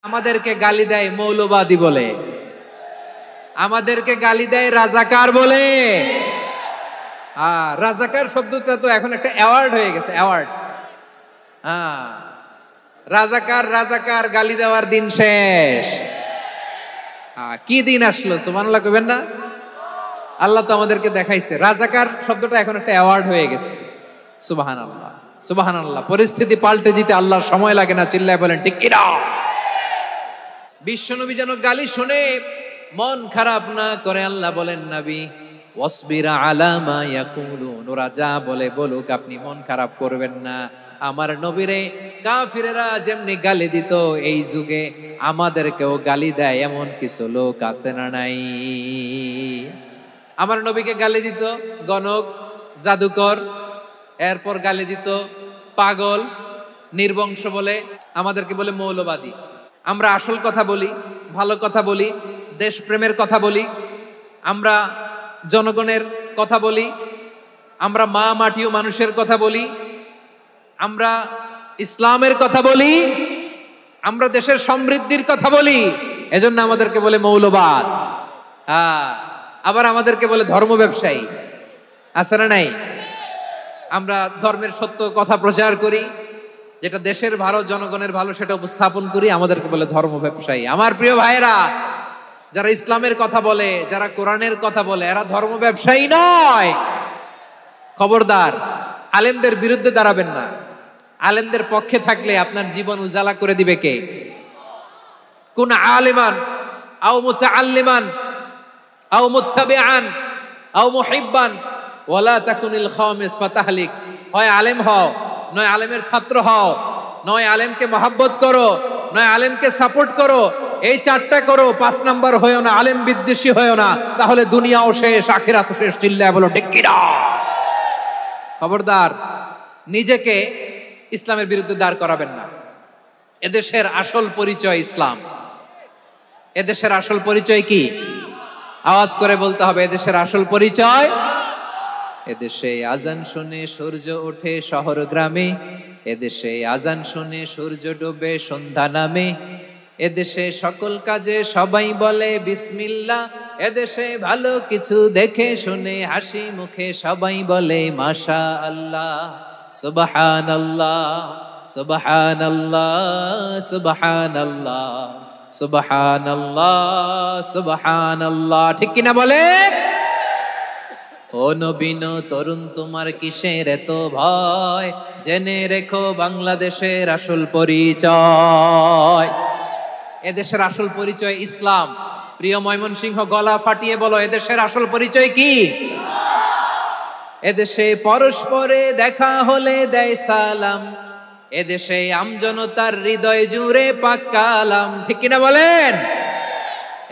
আমাদেরকে গালি দেয় মৌলবাদী বলে, আমাদেরকে গালি দেয় রাজাকার বলে। রাজাকার শব্দটা তো এখন একটা অ্যাওয়ার্ড হয়ে গেছে, অ্যাওয়ার্ড। রাজাকার রাজাকার গালি দেওয়ার দিন শেষ। কি দিন আসলো, সুবহানাল্লাহ কইবেন না? আল্লাহ তো আমাদেরকে দেখাইছে। রাজাকার শব্দটা এখন একটা অ্যাওয়ার্ড হয়ে গেছে। সুবহানাল্লাহ, সুবহানাল্লাহ। পরিস্থিতি পাল্টে দিতে আল্লাহর সময় লাগে না, চিল্লায় বলেন ঠিক কিনা? বিশ্বনবী যেন গালি শুনে মন খারাপ না করে আল্লাহ বলেন, নবী ওয়াসবির আলা মা ইয়াকুলুন, ওরা যা বলে বলুক, আপনি মন খারাপ করবেন না। আমার নবীরে কাফিরেরা যেমনি গালি দিত, এই যুগে আমাদেরকেও গালি দেয় এমন কিছু লোক আছে না নাই? আমার নবীকে গালি দিত গণক, জাদুকর, এরপর গালি দিত পাগল, নির্বংশ বলে, আমাদেরকে বলে মৌলবাদী। আমরা আসল কথা বলি, ভালো কথা বলি, দেশপ্রেমের কথা বলি, আমরা জনগণের কথা বলি, আমরা মা মাটি ও মানুষের কথা বলি, আমরা ইসলামের কথা বলি, আমরা দেশের সমৃদ্ধির কথা বলি। এজন্য আমাদেরকে বলে মৌলবাদ। আবার আমাদেরকে বলে ধর্ম ব্যবসায়ী, আছে না নাই? আমরা ধর্মের সত্য কথা প্রচার করি, যেটা দেশের ভালো, জনগণের ভালো, সেটা উপস্থাপন করি, আমাদেরকে বলে ধর্ম ব্যবসায়ী। আমার প্রিয় ভাইরা, যারা ইসলামের কথা বলে, যারা কোরআনের কথা বলে, এরা ধর্ম ব্যবসায়ী নয়। খবরদার, আলেমদের বিরুদ্ধে দাঁড়াবেন না। আলেমদের পক্ষে থাকলে আপনার জীবন উজালা করে দিবে কে? কুন আলিমান আও মুতাআল্লিমান আও মুত্তাবিআন আও মুহিব্বান ওয়ালা তাকুনিল খামিস ফাতাহলিক। হয় আলেম হও, নয় আলেমের ছাত্র হও, নয় আলেমকে মহব্বত করো, নয় আলেমকে সাপোর্ট করো। এই চারটা করো, 5 নাম্বার হয়েও না, আলেম বিদ্বেষী হয়েও না, তাহলে দুনিয়াও শেষ, আখিরাতও শেষ। চিল্লায় বলো ঠিক কিনা? খবরদার, নিজেকে ইসলামের বিরুদ্ধে দাঁড় করাবেন না। এদেশের আসল পরিচয় ইসলাম। এদেশের আসল পরিচয় কি? আওয়াজ করে বলতে হবে, এদেশের আসল পরিচয়। এদেশে আজান শুনে সূর্য ওঠে শহর গ্রামে, এদেশে আজান শুনে সূর্য ডুবে সন্ধ্যা নামে, এদেশে সকল কাজে সবাই বলে বিসমিল্লাহ, এদেশে ভালো কিছু দেখে শুনে হাসি মুখে সবাই বলে মাশাআল্লাহ, সুবহানাল্লাহ, সুবহানাল্লাহ, সুবহানাল্লাহ, সুবহানাল্লাহ, সুবহানাল্লাহ। ঠিক কিনা বলে? ও নবীন তরুণ, তোমার কিসের এত ভয়? জেনে রেখো বাংলাদেশের আসল পরিচয়। এদেশের আসল পরিচয় ইসলাম। প্রিয় ময়মনসিংহ, গলা ফাটিয়ে বলো, এদেশের আসল পরিচয় কি? এদেশে পরস্পরে দেখা হলে দেয় সালাম, এদেশে আমজনতার হৃদয় জুড়ে পাক কালাম। ঠিক কিনা বলেন?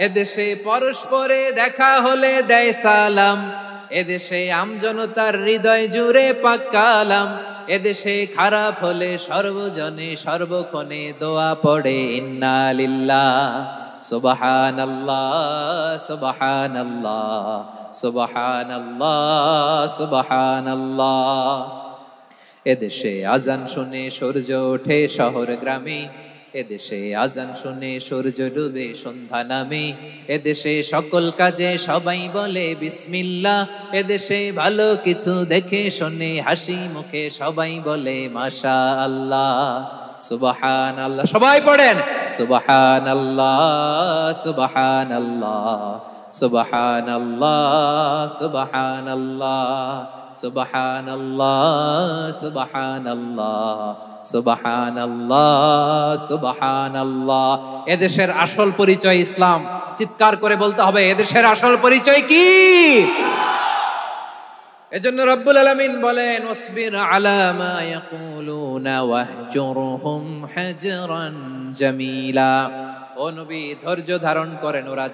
এদেশে পরস্পরে দেখা হলে দেয় সালাম, এদেশে আমজনতার হৃদয় জুড়ে পাক কালাম, এদেশে খারাপ হলে সর্বজনে সর্বক্ষণে দোয়া পড়ে ইন্না লিল্লাহ, সুবহানাল্লাহ, সুবহানাল্লাহ, সুবহানাল্লাহ, সুবহানাল্লাহ। এদেশে আজান শুনে সূর্য ওঠে শহর গ্রামে, এদেশে আজান শুনে সূর্য ডুবে সন্ধ্যা নামে, এদেশে সকল কাজে সবাই বলে বিসমিল্লাহ, এদেশে ভালো কিছু দেখে শুনে হাসি মুখে সবাই বলে মাশাআল্লাহ, সুবহানাল্লাহ। সবাই পড়েন সুবহানাল্লাহ, সুবহানাল্লাহ, সুবহানাল্লাহ, সুবহানাল্লাহ, সুবহানাল্লাহ, সুবহানাল্লাহ, সুবহানাল্লাহ, সুবহানাল্লাহ। এদেশের আসল পরিচয় ইসলাম। চিৎকার করে বলতে হবে, এদেশের আসল পরিচয় কি? এজন্য রব্বুল আলামিন বলেন, ওয়াসবির আলা মা ইয়াকুলুনা ওয়াহজুরহুম হাজরান জামিলা। ও নবী, ধৈর্য ধারণ করেন, ওরা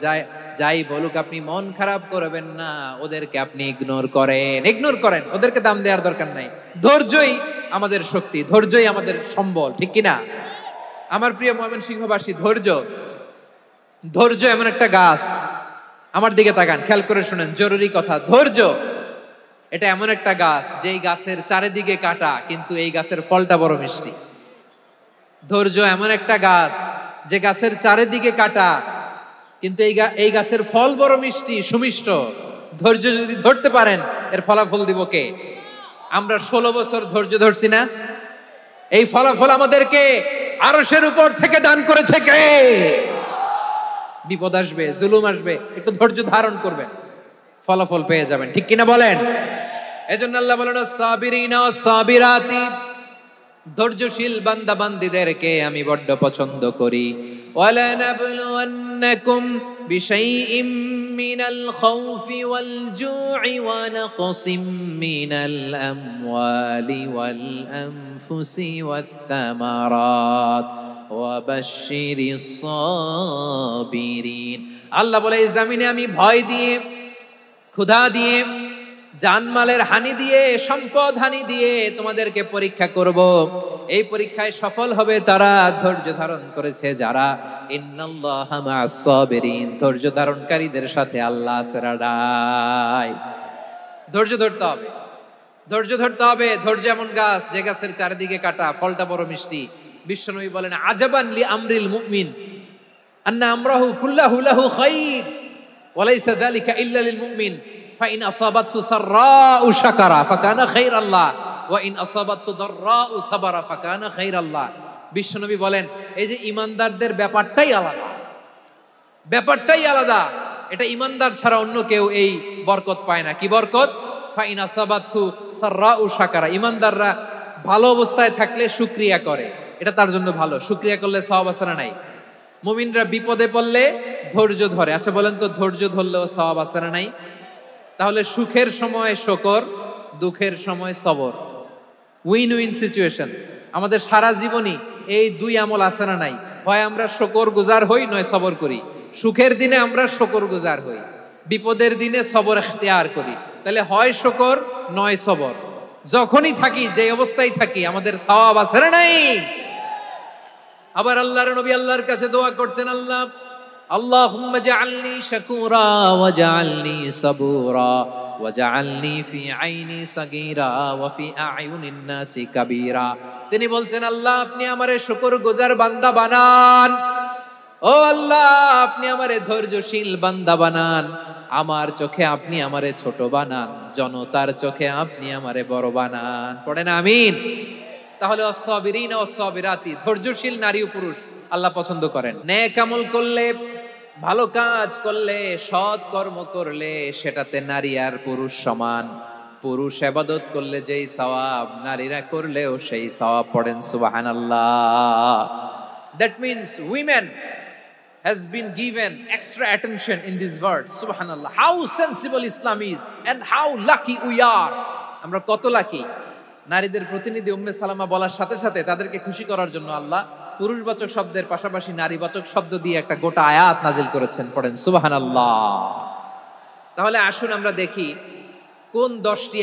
যাই বলুক আপনি মন খারাপ করবেন না, ওদেরকে আপনি ইগনোর করেন, ইগনোর করেন, ওদেরকে দাম দেওয়ার দরকার নাই। ধৈর্যই আমাদের শক্তি, ধৈর্যই আমাদের সম্বল। ঠিক কিনা? আমার প্রিয় ময়মনসিংহবাসী, ধৈর্য এমন একটা গাছ। আমার দিকে তাকান, খেয়াল করে শুনেন, জরুরি কথা। ধৈর্য এটা এমন একটা গাছ, যেই গাছের চারিদিকে কাটা, কিন্তু এই গাছের ফলটা বড় মিষ্টি। ধৈর্য এমন একটা গাছ, যে গাছের চারিদিকে কাটা, কিন্তু এই গাছের ফল বড় মিষ্টি সুমিষ্ট। ধৈর্য যদি ধরতে পারেন, এর ফলাফল দিব কে? আমরা 16 বছর ধৈর্য ধরছি না? এই ফলাফল আমাদেরকে আরশের উপর থেকে দান করেছে কে? বিপদ আসবে, জুলুম আসবে, একটু ধৈর্য ধারণ করবেন, ফলাফল পেয়ে যাবেন। ঠিক কিনা বলেন? এজন্য আল্লাহ বলেন সাবিরিনা সাবিরাতি, ধৈর্যশীল বান্দা বান্দীদেরকে আমি বড্ড পছন্দ করি। ওয়ালা নাবলুওয়ান্নাকুম বিশাইইম মিনাল খাউফি ওয়াল জু'i ওয়া নাকসিম মিনাল আমওয়ালি ওয়াল আনফুসি ওয়াস সামারাত ওয়া বাশশিরিস সাবিরিন। আল্লাহ বলে এই জমিনে আমি ভয় দিয়ে, ক্ষুধা দিয়ে, জানমালের হানি দিয়ে, সম্পদ হানি দিয়ে তোমাদেরকে পরীক্ষা করব। এই পরীক্ষায় সফল হবে তারা ধৈর্য ধারণ করেছে যারা। ইন্নাল্লাহা মা'আস সাবিরিন, ধৈর্য ধারণকারীদের সাথে আল্লাহ আছে। ধৈর্য ধরতে হবে, ধৈর্য ধরতে হবে। ধৈর্য এমন গাছ যে গাছের চারিদিকে কাটা, ফলটা বড় মিষ্টি। বিশ্বনবী বলেন আজাবান লি আমরিল মুমিন আন্না আমরাহু কুল্লাহু লাহু খাইর ওয়া লাইসা যালিকা ইল্লা লিল মুমিন ফাইন আসাবাতহু সাররাউ শাকারা ফাকানা খাইরাল্লাহ ওয়া ইন আসাবাতহু দাররাউ সাবারা ফাকানা খাইরাল্লাহ। বিশ্বনবী বলেন এই যে ইমানদারদের ব্যাপারটাই আলাদা, ব্যাপারটাই আলাদা। এটা ইমানদার ছাড়া অন্য কেউ এই বরকত পায় না। কি বরকত? ফাইন আসাবাতহু সাররাউ শাকারা, ইমানদাররা ভালো অবস্থায় থাকলে শুকরিয়া করে, এটা তার জন্য ভালো। শুকরিয়া করলে সওয়াব আছে না নাই? মুমিনরা বিপদে পড়লে ধৈর্য ধরে। আচ্ছা বলেন তো, ধৈর্য ধরলেও সওয়াব আছে না নাই? তাহলে সুখের সময় শুকর, দুঃখের সময় সবর, উইন উইন সিচুয়েশন। আমাদের সারা জীবনই এই দুই আমল আছে না নাই? হয় আমরা শুকর গুজার হই, নয় সবর করি। সুখের দিনে আমরা শুকর গুজার হই, বিপদের দিনে সবর ইখতিয়ার করি। তাহলে হয় শুকর নয় সবর। যখনই থাকি, যে অবস্থায় থাকি, আমাদের সওয়াব আছে না নাই? আবার আল্লাহর নবী আল্লাহর কাছে দোয়া করতেন, আল্লাহ আল্লাহুম্মা জাআলনি শাকুরা ওয়া জাআলনি সাবুরা ওয়া জাআলনি ফি আইনি সাগীরা ওয়া ফি আ'য়ুনিন নাসি কাবীরা। তিনি বলতেন আল্লাহ আপনি আমারে শুকরগুজার বান্দা বানান, ও আল্লাহ আপনি আমারে ধৈর্যশীল বান্দা বানান, আমার চোখে আপনি আমারে ছোট বানান, জনতার চোখে আপনি আমারে বড় বানান। পড়েন আমিন। তাহলে as-সাবিরিনা was-সাবিরাতি, ধৈর্যশীল নারী ও পুরুষ আল্লাহ পছন্দ করেন। নেক আমল করলে, ভালো কাজ করলে, সৎ কর্ম করলে সেটাতে নারী আর পুরুষ সমান। পুরুষ ইবাদত করলে যেই সওয়াব, নারীরা করলেও সেই সওয়াব। পড়েন সুবহানাল্লাহ। That means women has been given extra attention in this word. Subhanallah. How sensible Islam is and how lucky we are. আমরা কত লাকি। নারীদের প্রতিনিধি উম্মে সালামা বলার সাথে সাথে তাদেরকে খুশি করার জন্য আল্লাহ পুরুষবাচক শব্দের পাশাপাশি নারীবাচক শব্দ দিয়ে একটা গোটা আয়াত নাজিল করেছেন। পড়েন সুবহানাল্লাহ। তাহলে আসুন আমরা দেখি কোন 10টি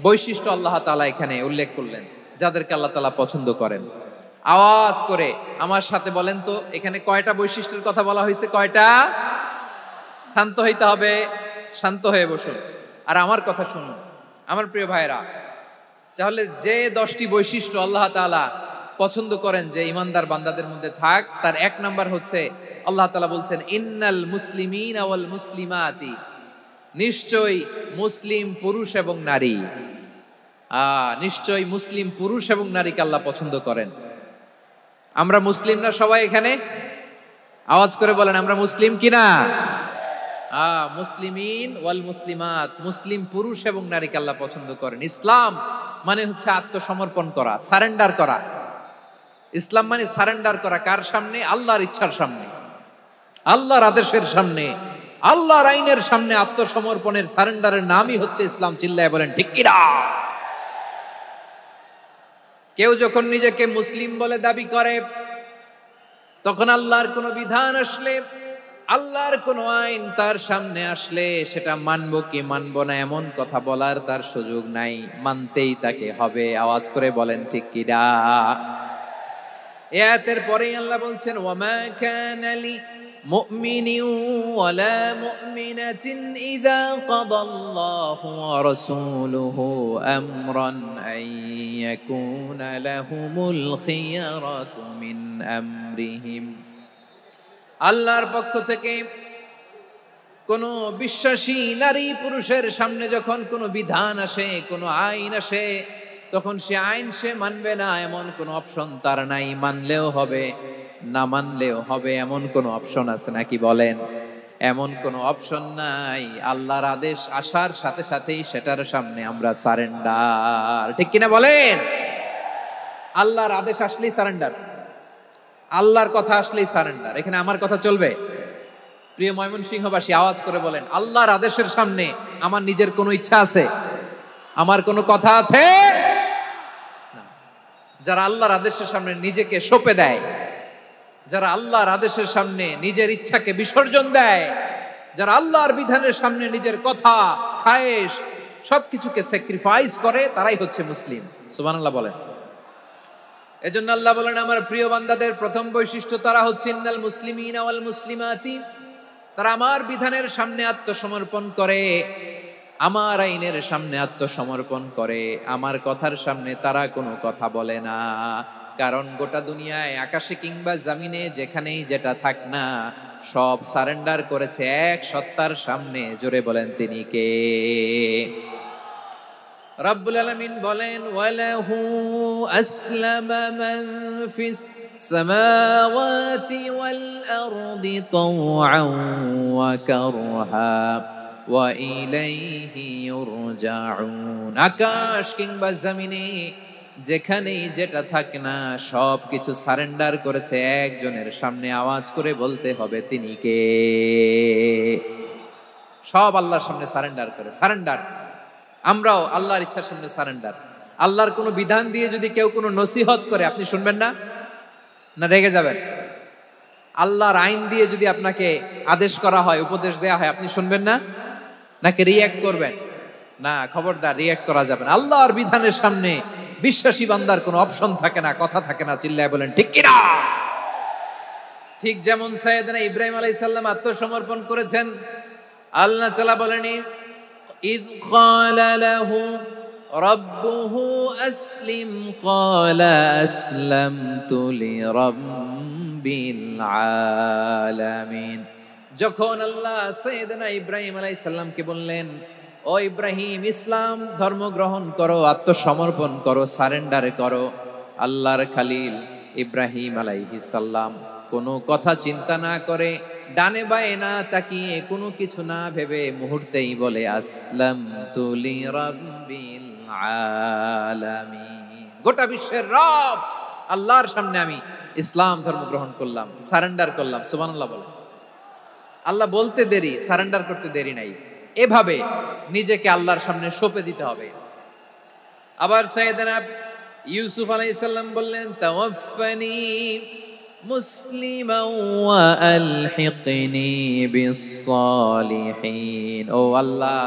বৈশিষ্ট্য আল্লাহ তাআলা এখানে উল্লেখ করলেন যাদেরকে আল্লাহ তাআলা পছন্দ করেন। আওয়াজ করে আমার সাথে বলেন তো, এখানে কয়টা বৈশিষ্ট্যের কথা বলা হয়েছে? কয়টা? শান্ত হইতে হবে, শান্ত হয়ে বসুন আর আমার কথা শুনুন আমার প্রিয় ভাইরা। তাহলে যে 10টি বৈশিষ্ট্য আল্লাহ তাআলা পছন্দ করেন যে ইমানদার বান্দাদের মধ্যে থাক, তার 1 নাম্বার হচ্ছে আল্লাহ তাআলা বলছেন ইন্নাল মুসলিমিনা ওয়াল মুসলিমাতি, নিশ্চয়ই মুসলিম পুরুষ এবং নারী। নিশ্চয়ই মুসলিম পুরুষ এবং নারীকে আল্লাহ পছন্দ করেন। আমরা মুসলিম না সবাই এখানে? আওয়াজ করে বলেন আমরা মুসলিম কিনা? মুসলিমিন ওয়াল মুসলিমাত, মুসলিম পুরুষ এবং নারীকে আল্লাহ পছন্দ করেন। ইসলাম মানে হচ্ছে আত্মসমর্পণ করা, সারেন্ডার করা। ইসলাম মানে সারেন্ডার করা কার সামনে? আল্লাহর ইচ্ছার সামনে, আল্লাহর আদেশের সামনে, আল্লাহর আইনের সামনে আত্মসমর্পণের, সারেন্ডারের নামই হচ্ছে ইসলাম। চিল্লায় বলেন ঠিক কিনা? কেউ যখন নিজেকে মুসলিম বলে দাবি করে, তখন আল্লাহর কোন বিধান আসলে, আল্লাহর কোন আইন তার সামনে আসলে সেটা মানবো কি মানবো না এমন কথা বলার তার সুযোগ নাই, মানতেই তাকে হবে। আওয়াজ করে বলেন ঠিক কিনা? আয়াতের পরেই আল্লাহ বলছেন ওয়ামা কানা লি মুমিনিন ওয়ালা মুমিনাতিন ইযা কাদাল্লাহু ওয়া রাসূলুহু আমরান আন ইয়াকুনা লাহুমুল খিয়ারাতু মিন আমরিহিম আল্লাহর পক্ষ থেকে কোন বিশ্বাসী নারী পুরুষের সামনে যখন কোনো বিধান আসে, কোনো আইন আসে, তখন সে আইন সে মানবে না এমন কোনো অপশন তার নাই। মানলেও হবে, না মানলেও হবে, এমন কোনো অপশন আছে নাকি বলেন? এমন কোনো অপশন নাই। আল্লাহর আদেশ আসার সাথে সাথেই সেটার সামনে আমরা সারেন্ডার। ঠিক কিনা বলেন? আল্লাহর আদেশ আসলেই সারেন্ডার, আল্লাহর কথা আসলেই সারেন্ডার। এখানে আমার কথা চলবে? প্রিয় ময়মনসিংহবাসী, আওয়াজ করে বলেন, আল্লাহর আদেশের সামনে আমার নিজের কোনো ইচ্ছা আছে? আমার কোনো কথা আছে? যারা আল্লাহর আদেশের সামনে নিজেকে সঁপে দেয়, যারা আল্লাহর আদেশের সামনে নিজের ইচ্ছাকে বিসর্জন দেয়, যারা আল্লাহর বিধানের সামনে নিজের কথা, খায়েশ সবকিছুকে স্যাক্রিফাইস করে, তারাই হচ্ছে মুসলিম। সুবহানাল্লাহ বলেন। এজন্য আল্লাহ বলেন, আমার প্রিয় বান্দাদের প্রথম বৈশিষ্ট্য তারা হচ্ছে ইন্নাল মুসলিমিনা ওয়াল মুসলিমাতি, তারা আমার বিধানের সামনে আত্মসমর্পণ করে, আমার আইনের সামনে আত্মসমর্পণ করে, আমার কথার সামনে তারা কোনো কথা বলে না। কারণ গোটা দুনিয়ায় আকাশে কিংবা জমিনে যেখানেই যেটা থাক না, সব সারেন্ডার করেছে এক সত্তার সামনে। জোরে বলেন, তিনি কে? রব্বুল আলামিন বলেন, ওয়ালাহু আসলামা মান ফিস সামাওয়াতি ওয়াল আরদি তাওআন ওয়া কারহা ওয়া ইলাইহি ইউরজাউন। আকাশ কিংবা জমিনে যেখানেই যেটা থাক না, সব কিছু সারেন্ডার করেছে একজনের সামনে। আওয়াজ করে বলতে হবে, তিনি কে? সব আল্লাহর সামনে সারেন্ডার করে। সারেন্ডার। আমরাও আল্লাহর ইচ্ছার সামনে সারেন্ডার। আল্লাহর কোনো বিধান দিয়ে যদি কেউ কোনো নসিহত করে, আপনি শুনবেন না? না রেগে যাবেন? আল্লাহর আইন দিয়ে যদি আপনাকে আদেশ করা হয়, উপদেশ দেয়া হয়, আপনি শুনবেন না? নাকি রিয়্যাক্ট করবেন? না, খবরদার, রিয়্যাক্ট করা যাবে না। আল্লাহর বিধানের সামনে বিশ্বাসী বান্দার কোনো অপশন থাকে না, কথা থাকে না। চিল্লায় বলেন, ঠিক কিনা? ঠিক যেমন সাইয়েদনা ইব্রাহিম আলাইহিস সালাম আত্মসমর্পণ করেছেন। আল্লাহ তাআলা বলেন, إذ قال له ربه أسلم قال أسلمت لرب العالمين। যখন আল্লাহ সাইয়েদনা ইব্রাহিম আলাইহিস সালামকে বললেন, ও ইব্রাহিম, ইসলাম ধর্ম গ্রহণ করো, আত্মসমর্পণ করো, সারেন্ডার করো, আল্লাহর খালিল ইব্রাহিম আলাইহিস সালাম কোনো কথা চিন্তা না করে, ডানে বায়ে না তাকিয়ে, কোনো কিছু না ভেবে মুহূর্তেই বলে, আসলামতু লিরাব্বিল আলামিন। গোটা বিশ্বের রব আল্লাহর সামনে আমি ইসলাম ধর্ম গ্রহণ করলাম, সারেন্ডার করলাম। সুবহানাল্লাহ বলে। আল্লাহ বলতে দেরি, সারেন্ডার করতে দেরি নাই। এভাবে নিজেকে আল্লাহর সামনে সঁপে দিতে হবে। আবার সাইয়েদনা ইউসুফ আলাইহিস সালাম বললেন, তাওয়াফফানি মুসলিমান ওয়া আলহিকনি বিস-সালিহিন। ও আল্লাহ,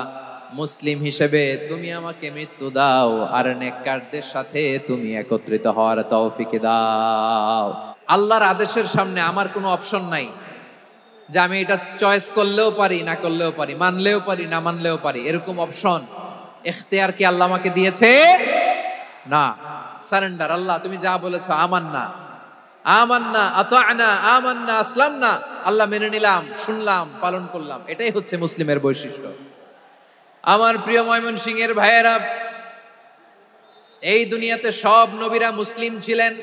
মুসলিম হিসেবে তুমি আমাকে মৃত্যু দাও, আর নেককারদের সাথে তুমি একত্রিত হওয়ার তৌফিক দাও। আল্লাহর আদেশের সামনে আমার কোনো অপশন নাই যে আমি এটা চয়েস করলেও পারি, না করলেও পারি, মানলেও পারি, না মানলেও পারি। এরকম অপশন, ইখতিয়ার কি আল্লাহ আমাকে দিয়েছে? না। সারেন্ডার। আল্লাহ তুমি যা বলেছো, আমান্না আমান্না আতা'না আমান্না আসলামনা, আল্লাহ মেনে নিলাম, শুনলাম, পালন করলাম। এটাই হচ্ছে মুসলিমের বৈশিষ্ট্য। আমার প্রিয় ময়মনসিংহের ভাইয়েরা, এই দুনিয়াতে সব নবীরা মুসলিম ছিলেন।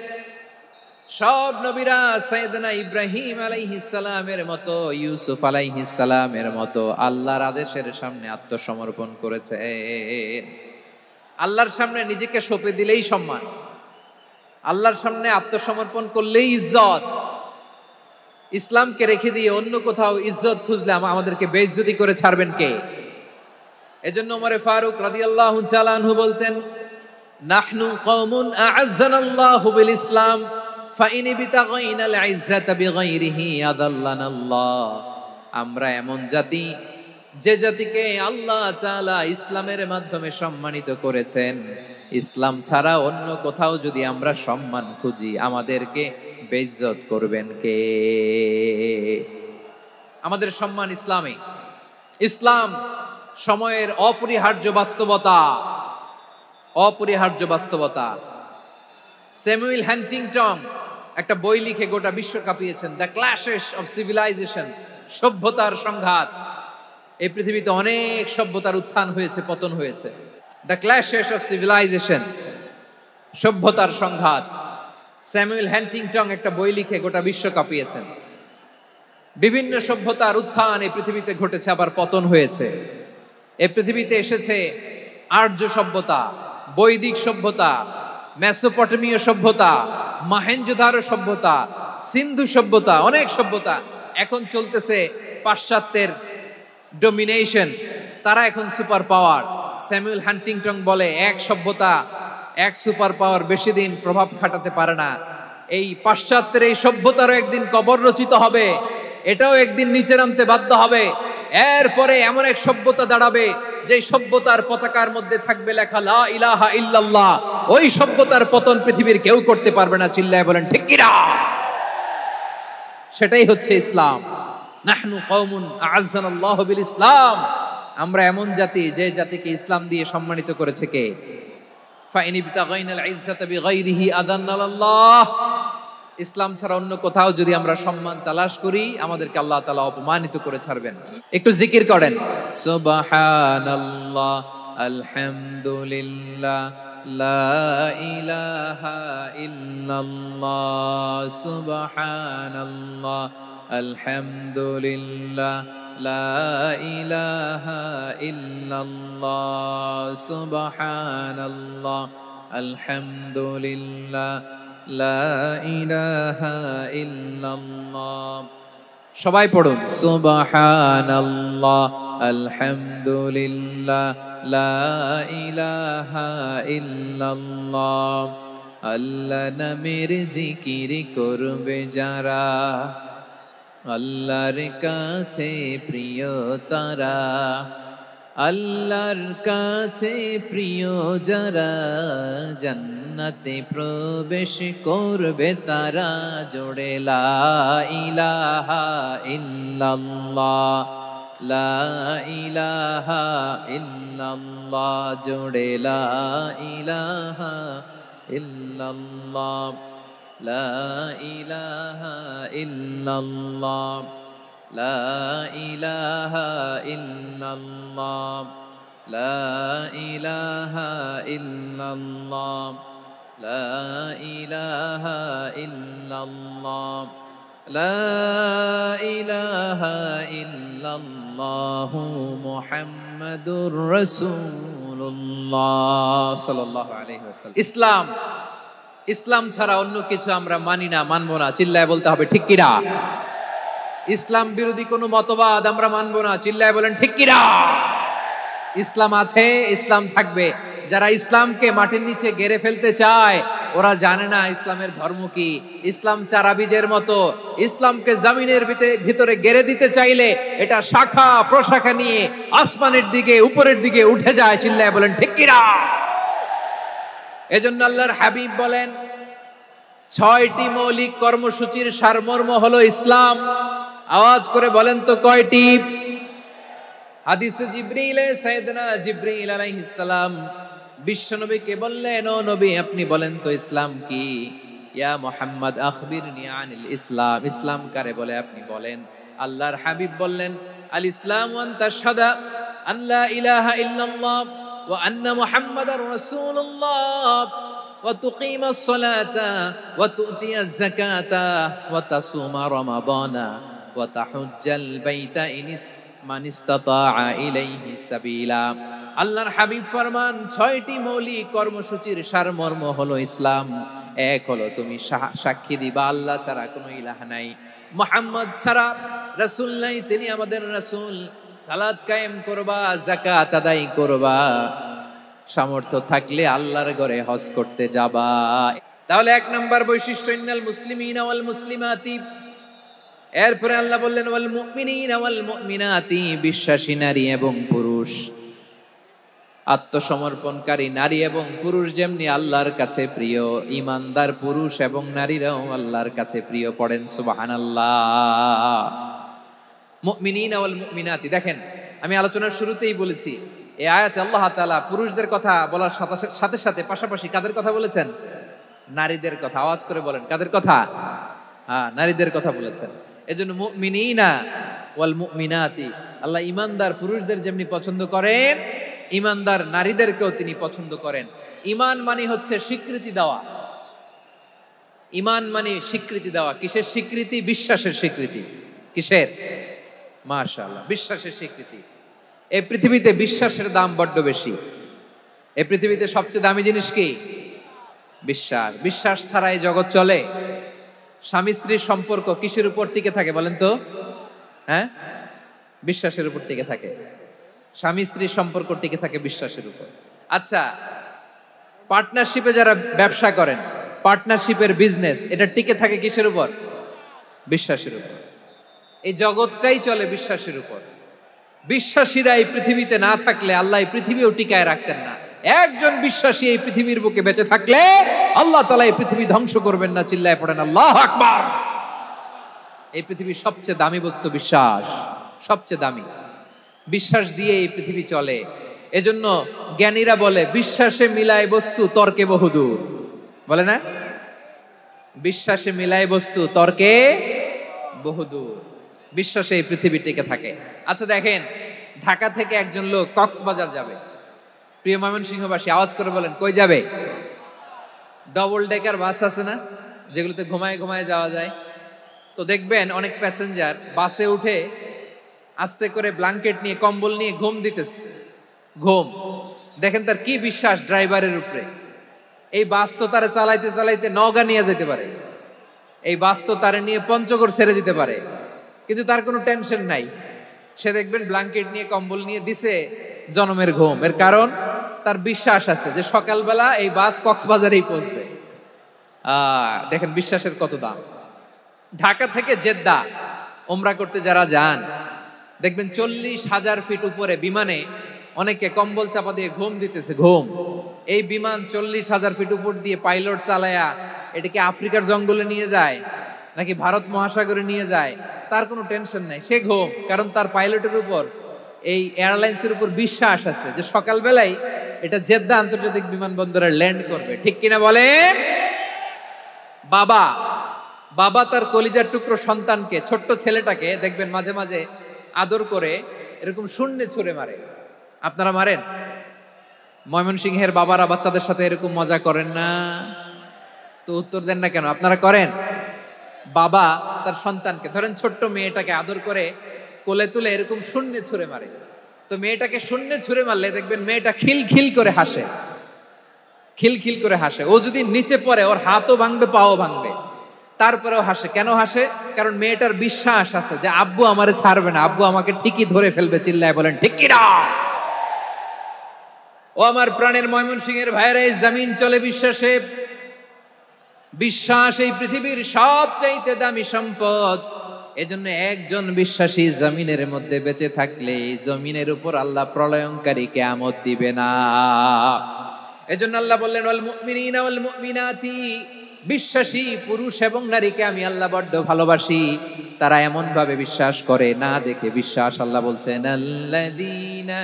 সব নবীরা সাইয়েদনা ইব্রাহিম আলাইহিস সালামের মতো, ইউসুফ আলাইহিস সালামের মতো আল্লাহর আদেশের সামনে আত্মসমর্পণ করেছে। আল্লাহর সামনে নিজেকে সঁপে দিলেই সম্মান, আল্লাহর সামনে আত্মসমর্পণ করলেই ইজ্জত। ইসলামকে রেখে দিয়ে অন্য কোথাও ইজ্জত খুঁজলে আমাদেরকে বেইজ্জতি করে ছাড়বেন কে? এজন্য ওমর ফারুক রাদিয়াল্লাহু তাআলা আনহু বলতেন, নাহনু কওমুন আ'আজ্জানাল্লাহু বিল ইসলাম ফাইন বিতাগাইনাল ইজ্জাতা বিগাইরিহি আদাল্লানাল্লাহ। আমরা এমন জাতি, যে জাতিকে আল্লাহ তাআলা ইসলামের মাধ্যমে সম্মানিত করেছেন। ইসলাম ছাড়া অন্য কোথাও যদি আমরা সম্মান খুঁজি, আমাদেরকে বেইজ্জত করবেন কে? আমাদের সম্মান ইসলামে। ইসলাম সময়ের অপরিহার্য বাস্তবতা, অপরিহার্য বাস্তবতা। স্যামুয়েল হ্যান্টিংটন একটা বই লিখে গোটা বিশ্ব কাঁপিয়েছেন, দ্য ক্ল্যাশেস অফ সিভিলাইজেশন, সভ্যতার সংঘাত। এই পৃথিবীতে অনেক সভ্যতার উত্থান হয়েছে, পতন হয়েছে। দ্য ক্ল্যাশেস অফ সিভিলাইজেশন, সভ্যতার সংঘাত। স্যামুয়েল হ্যান্টিংটন একটা বই লিখে গোটা বিশ্ব কাঁপিয়েছেন। বিভিন্ন সভ্যতার উত্থান এই পৃথিবীতে ঘটেছে, আবার পতন হয়েছে। এই পৃথিবীতে এসেছে আর্য সভ্যতা, বৈদিক সভ্যতা, মেসোপটেমীয় সভ্যতা, মহেঞ্জোদারো সভ্যতা, সিন্ধু সভ্যতা, অনেক সভ্যতা। এখন চলতেছে পাশ্চাত্যের ডোমিনেশন, তারা এখন সুপার পাওয়ার। স্যামুয়েল হ্যান্টিংটন বলে এক সভ্যতা, এক সুপার পাওয়ার বেশি দিন প্রভাব খাটাতে পারে না। এই পাশ্চাত্যের এই সভ্যতারও একদিন কবর রচিত হবে, এটাও একদিন নিচে নামতে বাধ্য হবে। এরপরে এমন এক সভ্যতা দাঁড়াবে যে সভ্যতার পতাকার মধ্যে থাকবে লেখা লা ইলাহা ইল্লাল্লাহ। ওই সভ্যতার পতন পৃথিবীর কেউ করতে পারবে না। চিল্লায় বলেন ঠিক কিনা? সেটাই হচ্ছে ইসলাম। নাহনু কওমুন আ'আজ্জানাল্লাহু বিল ইসলাম। আমরা এমন জাতি, যে জাতিকে ইসলাম দিয়ে সম্মানিত করেছে কে? ফাইন ইবতাগাইনাল ইজ্জাতা বিগাইরিহি আযান্নাল্লাহ। ইসলাম ছাড়া অন্য কোথাও যদি আমরা সম্মান তালাশ করি, আমাদেরকে আল্লাহ তাআলা অপমানিত করে ছাড়বেন। একটু জিকির করেন, সুবহানাল্লাহ, আলহামদুলিল্লাহ, লা ইলাহা ইল্লাল্লাহ, সুবহানাল্লাহ, আলহামদুলিল্লাহ, লা ইলাহা ইল্লাল্লাহ, সুবহানাল্লাহ, আলহামদুলিল্লাহ, লা ইলাহা ইল্লাল্লাহ। সবাই পড়ুন, সুবহানাল্লাহ, আলহামদুলিল্লাহ, লা ইলাহা ইল্লাল্লাহ। আল্লাহ নামের জিকির করবে যারা, আল্লাহর কাছে প্রিয় তারা। আল্লাহর কাছে প্রিয় যারা, জান্নাতে প্রবেশ করবে তারা। জোড়ে লা ইলাহা ইল্লাল্লাহ, লা ইলাহা ইল্লাল্লাহ, জোড়ে লা ইলাহা ইল্লাল্লাহ, লা ইলাহা ইল্লাল্লাহ, লা ইলাহা ইল্লাল্লাহ, লা ইলাহা ইল্লাল্লাহ, লা ইলাহা ইল্লাল্লাহ, লা ইলাহা ইল্লাল্লাহু মুহাম্মাদুর রাসূলুল্লাহ সাল্লাল্লাহু আলাইহি ওয়াসাল্লাম। ইসলাম, ইসলাম ছাড়া অন্য কিছু আমরা মানি না, মানবো না। চিল্লায় বলতে হবে ঠিক কিনা? ইসলাম বিরোধী কোনো মতবাদ আমরা মানবো না। চিল্লায় বলেন ঠিক কিনা? ইসলাম আছে, ইসলাম থাকবে। যারা ইসলামকে মাটির নিচে গেড়ে ফেলতে চায়, ওরা জানে না ইসলামের ধর্ম কি। ইসলাম চারা বীজের মতো, ইসলামকে জমিনের ভিতরে গেড়ে দিতে চাইলে এটা শাখা প্রশাখা নিয়ে আসমানের দিকে, উপরের দিকে উঠে যায়। চিল্লায় বলেন ঠিক কিনা? এজন্য আল্লাহর হাবিব বলেন, 6টি মৌলিক কর্মসূচির সারমর্ম হলো ইসলাম। আওয়াজ করে বলেন তো কয়টি? হাদিসে জিবরিলে সাইয়েদনা জিবরিল আলাইহিস সালাম বিশ্বনবীকে বললেন, ও নবী আপনি বলেন তো ইসলাম কি? ইয়া মুহাম্মদ আখবিরনি আনিল ইসলাম। ইসলাম কারে বলে আপনি বলেন। আল্লাহর হাবিব বললেন, আল ইসলামু আন তাশহাদা আন লা ইলাহা ইল্লাল্লাহ ওয়া আন্না মুহাম্মাদার রাসূলুল্লাহ ওয়া তুকিমাস সালাতা ওয়া তুতিয়াজ যাকাতা ওয়া তাসুমা রমাদানা ওয়া তাহুজ্জাল বাইতা মান ইসতাতাআ ইলাইহি সাবিলা। আল্লাহর হাবিব ফরমান, 6টি মৌলিক কর্মসূচির সারমর্ম হলো ইসলাম। এক হলো তুমি সাক্ষী দিবা আল্লাহ ছাড়া কোনো ইলাহ নাই, মুহাম্মদ ছাড়া রাসূল নাই, তিনি আমাদের রাসূল। সালাত কায়েম করবা, যাকাত আদায় করবা, সামর্থ্য থাকলে আল্লাহর ঘরে হজ করতে যাবা। তাহলে 1 নাম্বার বৈশিষ্ট্য ইন্নাল মুসলিমিনা ওয়াল মুসলিমাতি। এরপরে আল্লাহ বললেন ওয়াল মুমিনিনা ওয়াল মুমিনাতি, বিশ্বাসী নারী এবং পুরুষ, আত্মসমর্পণকারী নারী এবং পুরুষ যেমনি আল্লাহর কাছে প্রিয়, ঈমানদার পুরুষ এবং নারীরাও আল্লাহর কাছে প্রিয়। পড়েন সুবহানাল্লাহ। মুমিনিনা ওয়াল মুমিনাতি। দেখেন, আমি আলোচনার শুরুতেই বলেছি, এই আয়াতে আল্লাহ তাআলা পুরুষদের কথা বলার সাথে সাথে পাশাপাশি কাদের কথা বলেছেন? নারীদের কথা। আওয়াজ করে বলেন, কাদের কথা? হ্যাঁ, নারীদের কথা বলেছেন। এজন্য মুমিনিনা ওয়াল মুমিনাতি, আল্লাহ ইমানদার পুরুষদের যেমনি পছন্দ করেন, ইমানদার নারীদেরকেও তিনি পছন্দ করেন। ইমান মানে হচ্ছে স্বীকৃতি দেওয়া। ইমান মানে স্বীকৃতি দেওয়া। কিসের স্বীকৃতি? বিশ্বাসের স্বীকৃতি। কিসের? মাশাআল্লাহ, বিশ্বাসের স্বীকৃতি। এই পৃথিবীতে বিশ্বাসের দাম বড্ড বেশি। এই পৃথিবীতে সবচেয়ে দামি জিনিস কি? বিশ্বাস। বিশ্বাস ছাড়া এই জগৎ চলে? স্বামী স্ত্রীর সম্পর্ক কিসের উপর টিকে থাকে বলেন তো? হ্যাঁ, বিশ্বাসের উপর টিকে থাকে। স্বামী স্ত্রীর সম্পর্ক টিকে থাকে বিশ্বাসের উপর। আচ্ছা, পার্টনারশিপে যারা ব্যবসা করেন, পার্টনারশিপের বিজনেস, এটা টিকে থাকে কিসের উপর? বিশ্বাসের উপর। এই জগৎটাই চলে বিশ্বাসের উপর। বিশ্বাসীরা এই পৃথিবীতে না থাকলে আল্লাহ এই পৃথিবীও টিকায় রাখতেন না। একজন বিশ্বাসী এই পৃথিবীর বুকে বেঁচে থাকলে আল্লাহ তাআলা এই পৃথিবী ধ্বংস করবেন না। চিল্লায় পড়েন আল্লাহু আকবার। এই পৃথিবীর সবচেয়ে দামি বস্তু বিশ্বাস, সবচেয়ে দামি। বিশ্বাস দিয়ে এই পৃথিবী চলে। এজন্য জ্ঞানীরা বলে, বিশ্বাসে মিলায় বস্তু তর্কে বহুদূর। বলে না? বিশ্বাসে মিলায় বস্তু তর্কে বহুদূর। বিশ্বাসে এই পৃথিবী টিকে থাকে। আচ্ছা দেখেন, ঢাকা থেকে একজন লোক কক্সবাজার যাবে। প্রিয় ময়মনসিংহবাসী, আওয়াজ করে বলেন, কই যাবে? ডবল ডেকার বাস আছে না, যেগুলোতে ঘুমায় ঘুমায় যাওয়া যায়। তো দেখবেন অনেক প্যাসেঞ্জার বাসে উঠে আস্তে করে ব্ল্যাঙ্কেট নিয়ে, কম্বল নিয়ে ঘুম দিতেছে। ঘুম দেখেন তার কি বিশ্বাস ড্রাইভারের উপরে। এই বাস তো তারা চালাইতে চালাইতে নওগাঁ নিয়ে যেতে পারে, এই বাস তো তারা নিয়ে পঞ্চগড় ছেড়ে দিতে পারে, কিন্তু তার কোনো টেনশন নাই। সে দেখবেন ব্ল্যাঙ্কেট নিয়ে, কম্বল নিয়ে দিছে জনমের ঘুম। এর কারণ তার বিশ্বাস আছে যে সকালবেলা এই বাস কক্সবাজারেই পৌঁছবে। দেখেন বিশ্বাসের কত দাম। ঢাকা থেকে জেদ্দা ওমরা করতে যারা যান, দেখবেন 40,000 ফিট উপরে বিমানে অনেকে কম্বল চাপা দিয়ে ঘুম দিতেছে। ঘুম। এই বিমান 40,000 ফিট উপর দিয়ে পাইলট চালায়া এটাকে আফ্রিকার জঙ্গলে নিয়ে যায় নাকি ভারত মহাসাগরে নিয়ে যায়, তার কোনো টেনশন নাই। সে ঘুম, কারণ তার পাইলটের উপর, এই এয়ারলাইন্সের উপর বিশ্বাস আছে যে সকালবেলায় এটা জেদ্দা আন্তর্জাতিক বিমানবন্দরে ল্যান্ড করবে। ঠিক কিনা বলেন? বাবা বাবা তার কলিজার টুকরো সন্তানকে, ছোট্ট ছেলেটাকে দেখবেন মাঝে মাঝে আদর করে এরকম শূন্যে ছুঁড়ে মারে। আপনারা মারেন? ময়মনসিংহের বাবারা বাচ্চাদের সাথে এরকম মজা করেন না? তো উত্তর দেন না কেন? আপনারা করেন? বাবা তার সন্তানকে, ধরেন ছোট্ট মেয়েটাকে আদর করে কোলে তুলে এরকম শূন্যে ছুঁড়ে মারে। তো মেয়েটাকে শূন্যে ছুঁড়ে মারলে দেখবেন মেয়েটা খিলখিল করে হাসে, খিলখিল করে হাসে। ও যদি নিচে পড়ে ওর হাতও ভাঙবে, পাও ভাঙবে, তারপরেও হাসে। কেন হাসে? কারণ মেয়েটার বিশ্বাস আছে যে আব্বু আমারে ছাড়বে না, আব্বু আমাকে ঠিকই ধরে ফেলবে। চিল্লায় বলেন ঠিক কি না? ও আমার প্রাণের ময়মনসিংহের ভাইরা, এই জমিন চলে বিশ্বাসে। বিশ্বাস এই পৃথিবীর সবচাইতে দামি সম্পদ। এজন্য একজন বিশ্বাসী জমিনের মধ্যে বেঁচে থাকলে জমিনের উপর আল্লাহ প্রলয়ঙ্কারী কিয়ামত দিবে না। এজন্য আল্লাহ বললেন, ওয়াল মুমিনিনা ওয়াল মুমিনাতি, বিশ্বাসী পুরুষ এবং নারীকে আমি আল্লাহ বড্ড ভালোবাসি। তারা এমন ভাবে বিশ্বাস করে, না দেখে বিশ্বাস। আল্লাহ বলছেন, আল্লাযীনা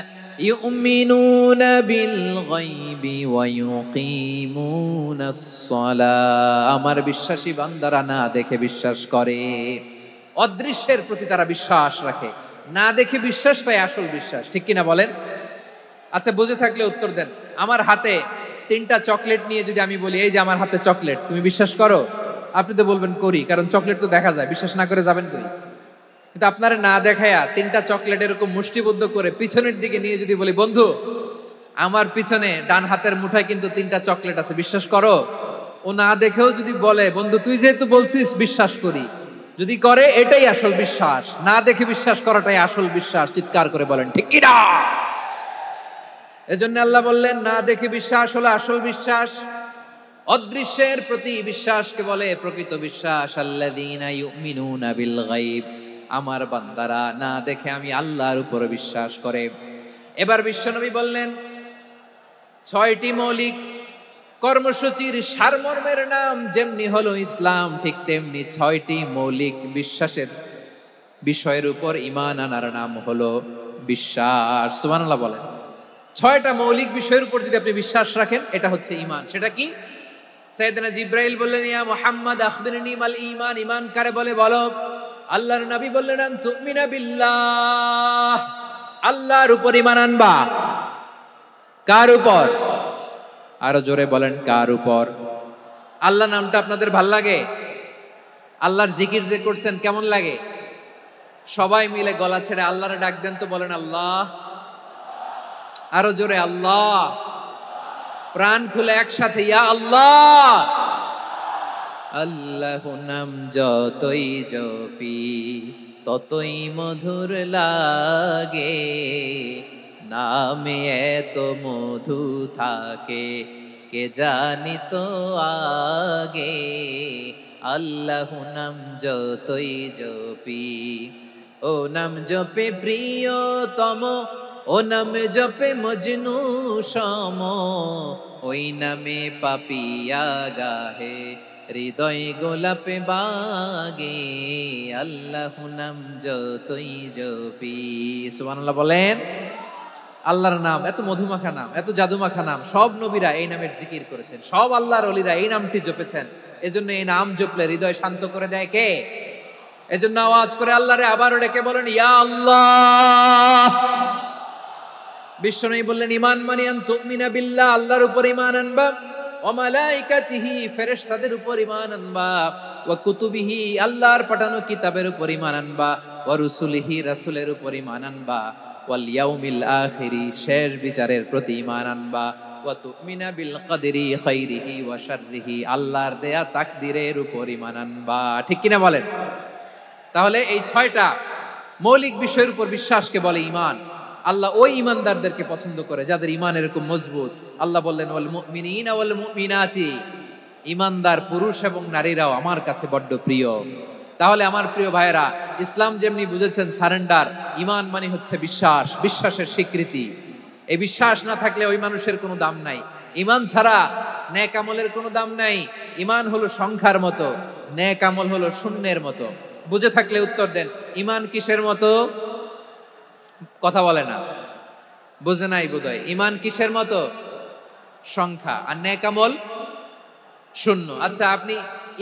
ইউমিনুনা বিল গায়বি ওয়া ইউকিমুনাস সালাহ। আমার বিশ্বাসী বান্দারা না দেখে বিশ্বাস করে। অদৃশ্যের প্রতি তারা বিশ্বাস রাখে, না দেখে বিশ্বাসটাই আসল বিশ্বাস। ঠিক কিনা বলেন? আচ্ছা, বুঝে থাকলে উত্তর দেন। আমার হাতে 3টা চকলেট নিয়ে যদি আমি বলি, এই যে আমার হাতে চকলেট, তুমি বিশ্বাস করো? আপনি তো বলবেন করি, কারণ চকলেট তো দেখা যায়। বিশ্বাস না করে যাবেন কই? কিন্তু আপনারা না দেখায়া 3টা চকলেট এরকম মুষ্টিবদ্ধ করে পিছনের দিকে নিয়ে যদি বলি, বন্ধু আমার পিছনে ডান হাতের মুঠায় কিন্তু 3টা চকলেট আছে, বিশ্বাস করো? ও না দেখেও যদি বলে, বন্ধু তুই যেহেতু বলছিস বিশ্বাস করি, যদি করে এটাই আসল বিশ্বাস। না দেখে বিশ্বাস করাটাই আসল বিশ্বাস। চিৎকার করে বলেন ঠিক কি না? এজন্য আল্লাহ বললেন, না দেখে বিশ্বাস হলো আসল বিশ্বাস। অদৃশ্যের প্রতি বিশ্বাসকে বলে প্রকৃত বিশ্বাস। আল্লাযীনা ইউমিনুনা বিল গায়ব, আমার বান্দারা না দেখে আমি আল্লাহর উপর বিশ্বাস করে। এবার বিশ্বনবী বললেন, 6টি মৌলিক কর্মসূচির সারমর্মের নাম যেমনি হলো ইসলাম, ঠিক তেমনি 6টি মৌলিক বিশ্বাসের বিষয়ের উপর ঈমান আনার নাম হলো বিশ্বাস। সুবহানাল্লাহ বলেন। 6টা মৌলিক বিষয়ের উপর যদি আপনি বিশ্বাস রাখেন, এটা হচ্ছে ঈমান। সেটা কি? সাইয়েদনা জিব্রাইল বললেন, ইয়া মুহাম্মদ আখবিরনি মাল ঈমান, ঈমান কারে বলে বলো। আল্লাহর নবী বললেন, আন তুমিনা বিল্লাহ, আল্লাহর উপর ঈমান আনবা। কার উপর? আরো জোরে বলেন, কার উপর? আল্লাহ নামটা আপনাদের ভাল লাগে? আল্লাহর জিকির যে করছেন কেমন লাগে? সবাই মিলে গলা ছেড়ে আল্লাহরে ডাক দেন তো, বলেন আল্লাহ। আরো জোরে আল্লাহ। প্রাণ খুলে একসাথে ইয়া আল্লাহ। আল্লাহ নাম যতই জপি ততই মধুর লাগে, নামে এত মধু থাকে কে জানি তো আগে। আল্লাহ নাম যতই জপি, ও নাম জপে প্রিয়তম, ও নাম জপে মজনু সম, ওই নামে পাপিয়া গাহে হৃদয় গোলাপে বাগে। আল্লাহ নাম যতই জপি। সুবহানাল্লাহ বলেন। আল্লাহর নাম এত মধুমাখা নাম, এত জাদুমাখা নাম, সব নবীরা এই নামের জিকির করেছেন, সব আল্লাহর ওলিরা এই নামটি জপেছেন। এজন্য এই নাম জপলে হৃদয় শান্ত করে দেয় কে? এজন্য আওয়াজ করে আল্লাহরে আবারও ডেকে বলেন ইয়া আল্লাহ। বিশ্বনবী বললেন, ঈমান মানে আন তুমিনা বিল্লাহ, আল্লাহর উপর ঈমান আনবা, ওয়া মালাইকাতিহি, ফেরেশতাদের উপর ঈমান আনবা, ওয়া কুতুবিহি, আল্লাহর পাঠানো কিতাবের উপর ঈমান আনবা, ওয়া রুসুলিহি, রাসূলের উপর ঈমান আনবা, ওয়াল ইয়াউমিল আখিরি, শেষ বিচারের প্রতি ঈমান আনবা, ওয়া তুমিনা বিল কদরি খাইরিহি ওয়া শাররিহি, আল্লাহর দেয়া তাকদীরের উপর ঈমান আনবা। ঠিক কিনা বলেন? তাহলে এই 6টা মৌলিক বিষয়ের উপর বিশ্বাসকে বলে ঈমান। আল্লাহ ওই ঈমানদারদেরকে পছন্দ করে যাদের ঈমান এরকম মজবুত। আল্লাহ বললেন ওয়াল মুমিনিনা ওয়াল মুমিনাতি, ঈমানদার পুরুষ এবং নারীরাও আমার কাছে বড্ড প্রিয়। তাহলে আমার প্রিয় ভাইয়েরা, ইসলাম যেমনি বুঝেছেন সারেন্ডার, ঈমান মানে হচ্ছে বিশ্বাস, বিশ্বাসের স্বীকৃতি। এই বিশ্বাস না থাকলে ওই মানুষের কোনো দাম নাই। ঈমান ছাড়া নেক আমলের কোনো দাম নাই। ঈমান হলো সংখ্যার মতো, নেক আমল হলো শূন্যের মতো। বুঝে থাকলে উত্তর দেন, ঈমান কিসের মতো? কথা বলে না, বুঝে নাই বোধহয়। ঈমান কিসের মতো? সংখ্যা। আর নেক আমল শূন্য। আচ্ছা, আপনি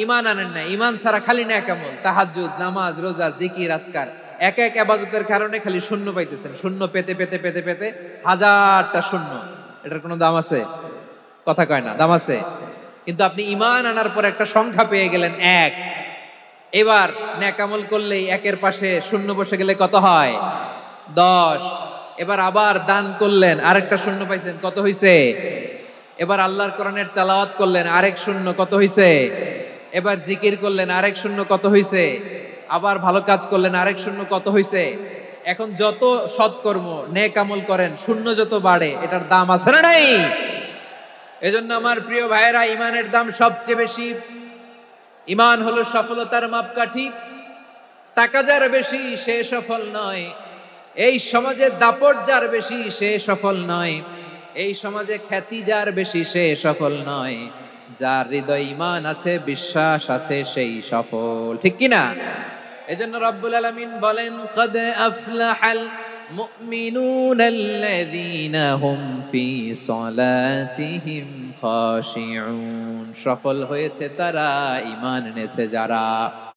ঈমান আনেন না, ঈমান ছাড়া খালি নেক আমল, তাহাজ্জুদ, নামাজ, রোজা, জিকির, আজকার, এক এক ইবাদতের কারণে খালি শূন্য পাইতেছেন। শূন্য পেতে পেতে পেতে পেতে হাজারটা শূন্য। এটার কোনো দাম আছে? কথা কয় না, দাম আছে। কিন্তু আপনি ঈমান আনার পর একটা সংখ্যা পেয়ে গেলেন, এক। এবার নেক আমল করলেই একের পাশে শূন্য বসে গেলে কত হয়? 10। এবার আবার দান করলেন, আরেকটা শূন্য পাইছেন, কত হইছে? এবার আল্লাহর কোরআনের তেলাওয়াত করলেন, আরেক শূন্য, কত হইছে? এবার জিকির করলেন, আরেক শূন্য, কত হইছে? আবার ভালো কাজ করলেন, আরেক শূন্য, কত হইছে? এখন যত সৎকর্ম নেক আমল করেন, শূন্য যত বাড়ে, এটার দাম আছে না নাই? এজন্য আমার প্রিয় ভাইয়েরা, ঈমানের দাম সবচেয়ে বেশি। ঈমান হলো সফলতার মাপকাঠি। টাকা যার বেশি সে সফল নয়, এই সমাজে দাপট যার বেশি সে সফল নয়, এই সমাজে খ্যাতি যার বেশি সে সফল নয়, যার হৃদয় ঈমান আছে, বিশ্বাস আছে, সেই সফল। ঠিক কিনা? এজন্য রব্বুল আলামিন বলেন, ক্বাদ আফলাহাল মুমিনুনাল্লাযীনা হুম ফি সলাতিহিম খাশিউন, সফল হয়েছে তারা, ঈমান এনেছে যারা।